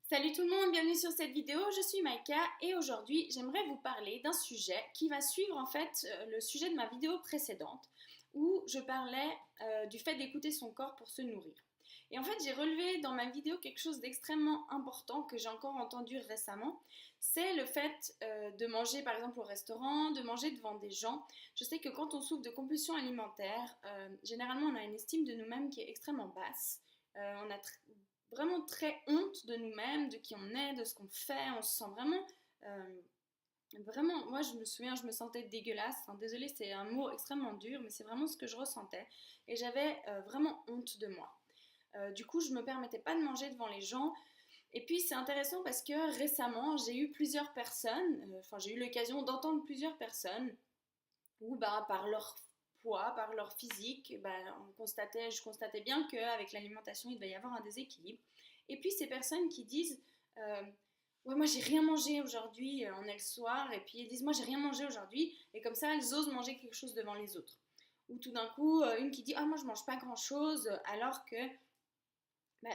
Salut tout le monde, bienvenue sur cette vidéo, je suis Maïka et aujourd'hui j'aimerais vous parler d'un sujet qui va suivre le sujet de ma vidéo précédente où je parlais du fait d'écouter son corps pour se nourrir. Et en fait j'ai relevé dans ma vidéo quelque chose d'extrêmement important que j'ai encore entendu récemment, c'est le fait de manger par exemple au restaurant, de manger devant des gens. Je sais que quand on souffre de compulsion alimentaire, généralement on a une estime de nous-mêmes qui est extrêmement basse. On a vraiment très honte de nous-mêmes, de qui on est, de ce qu'on fait. On se sent vraiment, moi je me souviens, je me sentais dégueulasse. Enfin, désolée, c'est un mot extrêmement dur, mais c'est vraiment ce que je ressentais. Et j'avais vraiment honte de moi. Du coup, je me permettais pas de manger devant les gens. Et puis c'est intéressant parce que récemment, j'ai eu plusieurs personnes, j'ai eu l'occasion d'entendre plusieurs personnes où bah, par leur poids, par leur physique, bah, je constatais bien qu'avec l'alimentation, il devait y avoir un déséquilibre. Et puis ces personnes qui disent ouais, moi j'ai rien mangé aujourd'hui, on est le soir, et puis elles disent moi j'ai rien mangé aujourd'hui, et comme ça elles osent manger quelque chose devant les autres. Ou tout d'un coup, une qui dit ah moi je mange pas grand chose, alors que bah,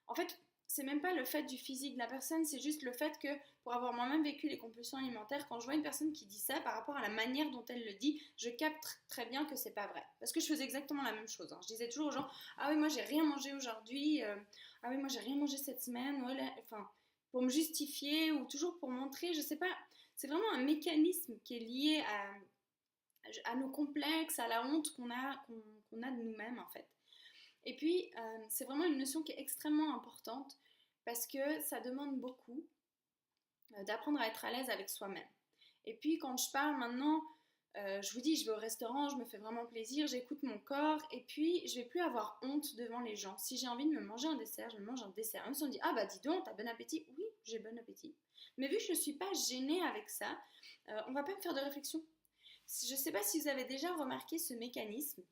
en fait, c'est même pas le fait du physique de la personne, c'est juste le fait que pour avoir moi-même vécu les compulsions alimentaires, quand je vois une personne qui dit ça par rapport à la manière dont elle le dit, je capte très bien que c'est pas vrai. Parce que je faisais exactement la même chose, hein. Je disais toujours aux gens ah oui, moi j'ai rien mangé aujourd'hui, ah oui, moi j'ai rien mangé cette semaine, voilà. Enfin, pour me justifier ou toujours pour montrer, je sais pas, c'est vraiment un mécanisme qui est lié à nos complexes, à la honte qu'on a de nous-mêmes en fait. Et puis, c'est vraiment une notion qui est extrêmement importante parce que ça demande beaucoup d'apprendre à être à l'aise avec soi-même. Et puis, quand je parle maintenant, je vous dis, je vais au restaurant, je me fais vraiment plaisir, j'écoute mon corps, et puis je vais plus avoir honte devant les gens. Si j'ai envie de me manger un dessert, je me mange un dessert. Même si on dit, ah bah dis donc, t'as bon appétit. Oui, j'ai bon appétit. Mais vu que je ne suis pas gênée avec ça, on va pas me faire de réflexion. Je ne sais pas si vous avez déjà remarqué ce mécanisme.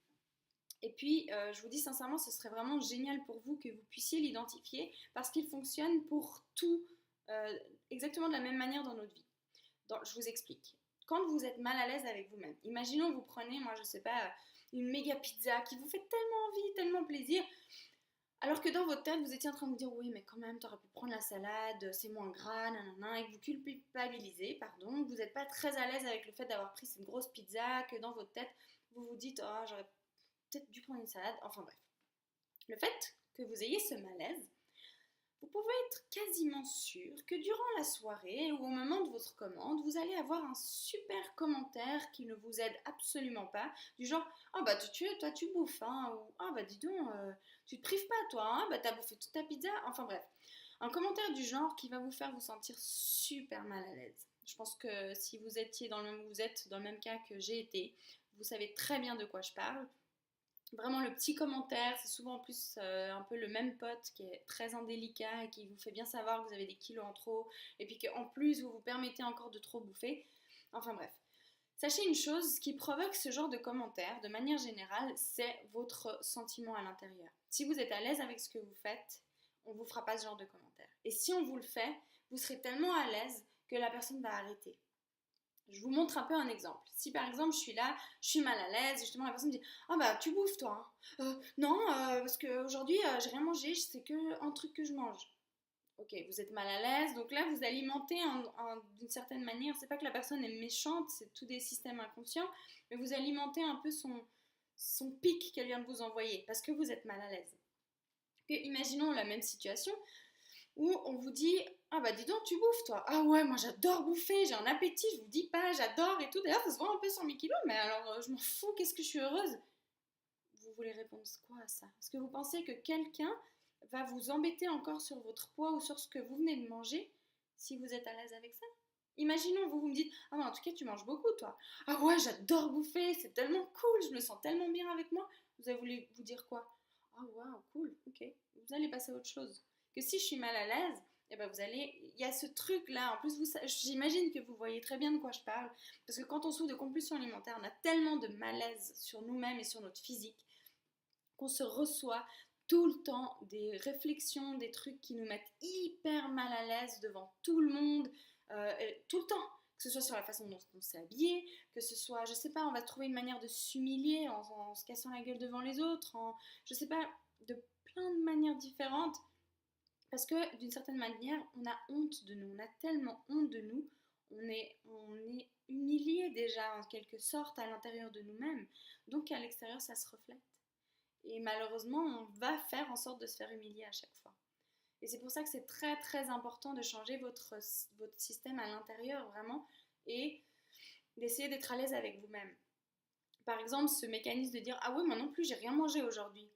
Et puis, je vous dis sincèrement, ce serait vraiment génial pour vous que vous puissiez l'identifier parce qu'il fonctionne pour tout exactement de la même manière dans notre vie. Je vous explique. Quand vous êtes mal à l'aise avec vous-même, imaginons vous prenez, moi je sais pas, une méga pizza qui vous fait tellement envie, tellement plaisir, alors que dans votre tête vous étiez en train de vous dire oui mais quand même t'aurais pu prendre la salade, c'est moins gras, nanana, et que vous culpabilisez, pardon, vous n'êtes pas très à l'aise avec le fait d'avoir pris cette grosse pizza, que dans votre tête vous vous dites oh j'aurais peut-être dû prendre une salade, enfin bref. Le fait que vous ayez ce malaise, vous pouvez être quasiment sûr que durant la soirée ou au moment de votre commande, vous allez avoir un super commentaire qui ne vous aide absolument pas, du genre ah bah toi tu bouffes, hein, ou ah bah dis donc, tu te prives pas toi, hein, bah t'as bouffé toute ta pizza, enfin bref. Un commentaire du genre qui va vous faire vous sentir super mal à l'aise. Je pense que si vous étiez vous êtes dans le même cas que j'ai été, vous savez très bien de quoi je parle. Vraiment le petit commentaire, c'est souvent en plus un peu le même pote qui est très indélicat et qui vous fait bien savoir que vous avez des kilos en trop et puis qu'en plus vous vous permettez encore de trop bouffer. Enfin bref. Sachez une chose, ce qui provoque ce genre de commentaires, de manière générale, c'est votre sentiment à l'intérieur. Si vous êtes à l'aise avec ce que vous faites, on ne vous fera pas ce genre de commentaires. Et si on vous le fait, vous serez tellement à l'aise que la personne va arrêter. Je vous montre un peu un exemple. Si par exemple je suis là, je suis mal à l'aise, justement la personne me dit ah bah tu bouffes toi, hein. Non, parce qu'aujourd'hui j'ai rien mangé, c'est que un truc que je mange. Ok, vous êtes mal à l'aise, donc là vous alimentez d'une certaine manière, c'est pas que la personne est méchante, c'est tous des systèmes inconscients, mais vous alimentez un peu son pic qu'elle vient de vous envoyer, parce que vous êtes mal à l'aise. Imaginons la même situation, où on vous dit ah bah dis donc tu bouffes toi. Ah ouais moi j'adore bouffer, j'ai un appétit, je vous dis pas, j'adore et tout. D'ailleurs ça se voit un peu sur mes kilos, mais alors je m'en fous, qu'est-ce que je suis heureuse. Vous voulez répondre quoi à ça? Est-ce que vous pensez que quelqu'un va vous embêter encore sur votre poids ou sur ce que vous venez de manger si vous êtes à l'aise avec ça? Imaginons, vous me dites ah mais en tout cas tu manges beaucoup toi. Ah ouais j'adore bouffer, c'est tellement cool, je me sens tellement bien avec moi. Vous avez voulu vous dire quoi? Ah waouh cool, ok. Vous allez passer à autre chose. Que si je suis mal à l'aise, eh ben il y a ce truc là. En plus, j'imagine que vous voyez très bien de quoi je parle, parce que quand on souffre de compulsion alimentaire, on a tellement de malaise sur nous-mêmes et sur notre physique qu'on se reçoit tout le temps des réflexions, des trucs qui nous mettent hyper mal à l'aise devant tout le monde, tout le temps. Que ce soit sur la façon dont on s'est habillé, que ce soit, je sais pas, on va trouver une manière de s'humilier en se cassant la gueule devant les autres, je sais pas, de plein de manières différentes Parce que d'une certaine manière, on a honte de nous, on a tellement honte de nous, on est humilié déjà en quelque sorte à l'intérieur de nous-mêmes, donc à l'extérieur ça se reflète. Et malheureusement, on va faire en sorte de se faire humilier à chaque fois. Et c'est pour ça que c'est très très important de changer votre système à l'intérieur vraiment et d'essayer d'être à l'aise avec vous-même. Par exemple, ce mécanisme de dire ah oui, moi non plus, j'ai rien mangé aujourd'hui.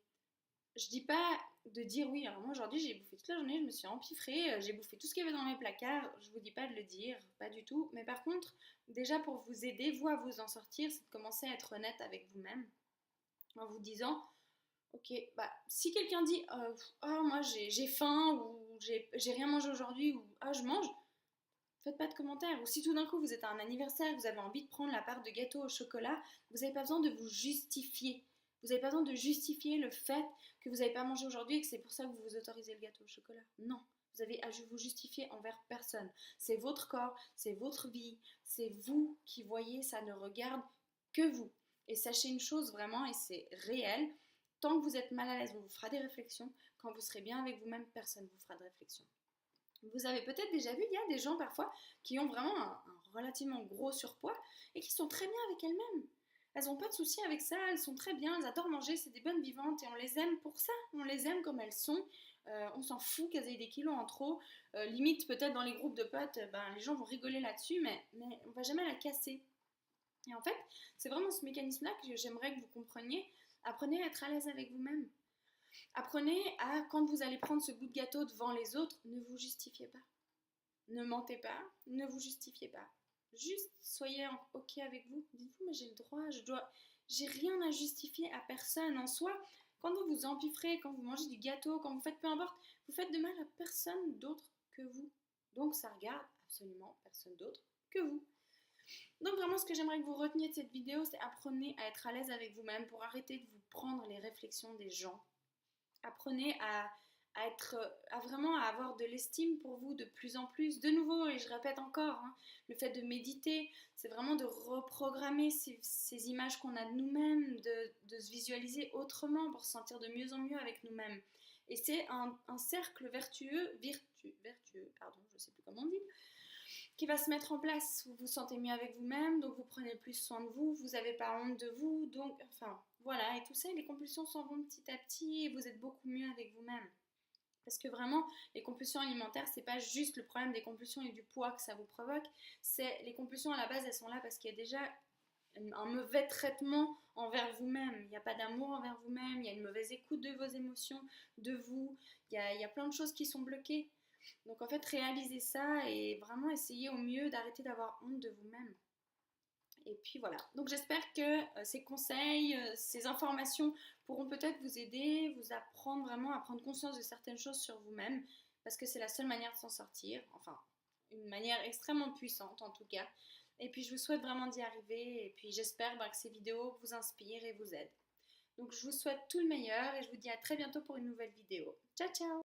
Je dis pas de dire oui, alors moi aujourd'hui j'ai bouffé toute la journée, je me suis empiffrée, j'ai bouffé tout ce qu'il y avait dans mes placards, je vous dis pas de le dire, pas du tout, mais par contre, déjà pour vous aider, vous à vous en sortir, c'est de commencer à être honnête avec vous-même en vous disant ok, bah si quelqu'un dit oh, moi j'ai faim ou j'ai rien mangé aujourd'hui ou ah je mange, faites pas de commentaires. Ou si tout d'un coup vous êtes à un anniversaire, vous avez envie de prendre la part de gâteau au chocolat, vous n'avez pas besoin de vous justifier. Vous n'avez pas besoin de justifier le fait que vous n'avez pas mangé aujourd'hui et que c'est pour ça que vous vous autorisez le gâteau au chocolat. Non, vous avez à vous justifier envers personne. C'est votre corps, c'est votre vie, c'est vous qui voyez, ça ne regarde que vous. Et sachez une chose vraiment, et c'est réel, tant que vous êtes mal à l'aise, on vous fera des réflexions. Quand vous serez bien avec vous-même, personne ne vous fera de réflexion. Vous avez peut-être déjà vu, il y a des gens parfois qui ont vraiment un relativement gros surpoids et qui sont très bien avec elles-mêmes. Elles n'ont pas de soucis avec ça, elles sont très bien, elles adorent manger, c'est des bonnes vivantes et on les aime pour ça, on les aime comme elles sont. On s'en fout qu'elles aient des kilos en trop. Limite, peut-être dans les groupes de potes, les gens vont rigoler là-dessus, mais on ne va jamais la casser. Et en fait, c'est vraiment ce mécanisme-là que j'aimerais que vous compreniez. Apprenez à être à l'aise avec vous-même. Apprenez à, quand vous allez prendre ce bout de gâteau devant les autres, ne vous justifiez pas. Ne mentez pas, ne vous justifiez pas. Juste soyez ok avec vous. Dites-vous, mais j'ai le droit, j'ai rien à justifier à personne en soi. Quand vous vous empiffrez, quand vous mangez du gâteau, quand vous faites peu importe, vous faites de mal à personne d'autre que vous. Donc ça regarde absolument personne d'autre que vous. Donc vraiment ce que j'aimerais que vous reteniez de cette vidéo, c'est apprenez à être à l'aise avec vous-même pour arrêter de vous prendre les réflexions des gens. Apprenez à vraiment avoir de l'estime pour vous de plus en plus. De nouveau, et je répète encore, hein, le fait de méditer, c'est vraiment de reprogrammer ces images qu'on a de nous-mêmes, de se visualiser autrement pour se sentir de mieux en mieux avec nous-mêmes. Et c'est un cercle vertueux, pardon, je ne sais plus comment on dit, qui va se mettre en place. Vous vous sentez mieux avec vous-même, donc vous prenez plus soin de vous, vous n'avez pas honte de vous, donc, enfin, voilà, et tout ça, les compulsions s'en vont petit à petit et vous êtes beaucoup mieux avec vous-même. Parce que vraiment, les compulsions alimentaires, c'est pas juste le problème des compulsions et du poids que ça vous provoque, c'est les compulsions à la base, elles sont là parce qu'il y a déjà un mauvais traitement envers vous-même, il n'y a pas d'amour envers vous-même, il y a une mauvaise écoute de vos émotions, de vous, il y a plein de choses qui sont bloquées. Donc en fait, réalisez ça et vraiment essayez au mieux d'arrêter d'avoir honte de vous-même. Et puis voilà. Donc j'espère que ces conseils, ces informations pourront peut-être vous aider, vous apprendre vraiment à prendre conscience de certaines choses sur vous-même, parce que c'est la seule manière de s'en sortir. Enfin, une manière extrêmement puissante en tout cas. Et puis je vous souhaite vraiment d'y arriver. Et puis j'espère que ces vidéos vous inspirent et vous aident. Donc je vous souhaite tout le meilleur et je vous dis à très bientôt pour une nouvelle vidéo. Ciao ciao!